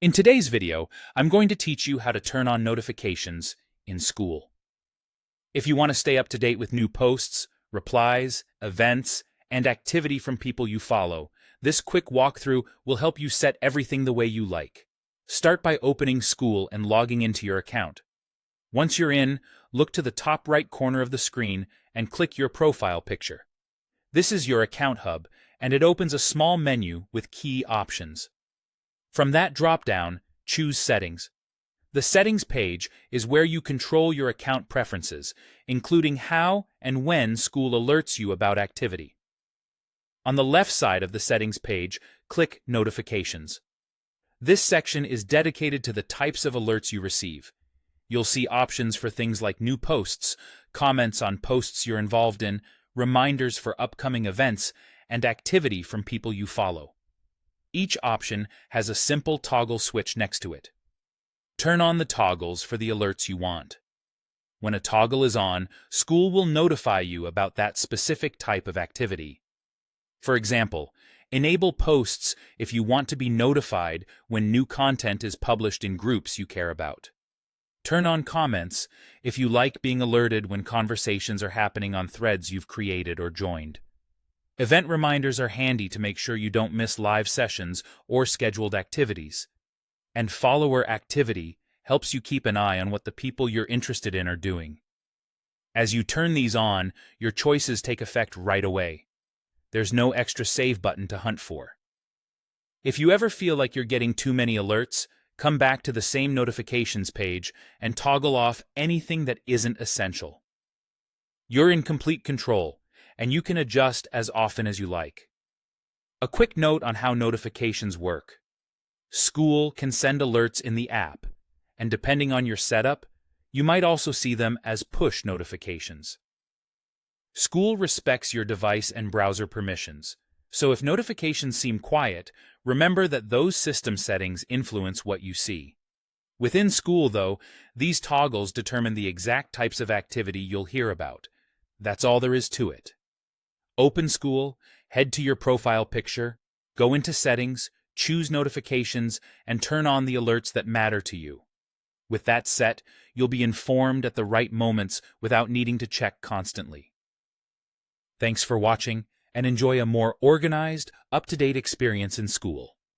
In today's video, I'm going to teach you how to turn on notifications in Skool. If you want to stay up to date with new posts, replies, events, and activity from people you follow, this quick walkthrough will help you set everything the way you like. Start by opening Skool and logging into your account. Once you're in, look to the top right corner of the screen and click your profile picture. This is your account hub, and it opens a small menu with key options. From that drop-down, choose Settings. The Settings page is where you control your account preferences, including how and when Skool alerts you about activity. On the left side of the Settings page, click Notifications. This section is dedicated to the types of alerts you receive. You'll see options for things like new posts, comments on posts you're involved in, reminders for upcoming events, and activity from people you follow. Each option has a simple toggle switch next to it. Turn on the toggles for the alerts you want. When a toggle is on, Skool will notify you about that specific type of activity. For example, enable posts if you want to be notified when new content is published in groups you care about. Turn on comments if you like being alerted when conversations are happening on threads you've created or joined. Event reminders are handy to make sure you don't miss live sessions or scheduled activities. And follower activity helps you keep an eye on what the people you're interested in are doing. As you turn these on, your choices take effect right away. There's no extra save button to hunt for. If you ever feel like you're getting too many alerts, come back to the same notifications page and toggle off anything that isn't essential. You're in complete control, and you can adjust as often as you like. A quick note on how notifications work. Skool can send alerts in the app, and depending on your setup, you might also see them as push notifications. Skool respects your device and browser permissions, so if notifications seem quiet, remember that those system settings influence what you see. Within Skool, though, these toggles determine the exact types of activity you'll hear about. That's all there is to it. Open Skool, head to your profile picture, go into Settings, choose Notifications, and turn on the alerts that matter to you. With that set, you'll be informed at the right moments without needing to check constantly. Thanks for watching, and enjoy a more organized, up-to-date experience in Skool.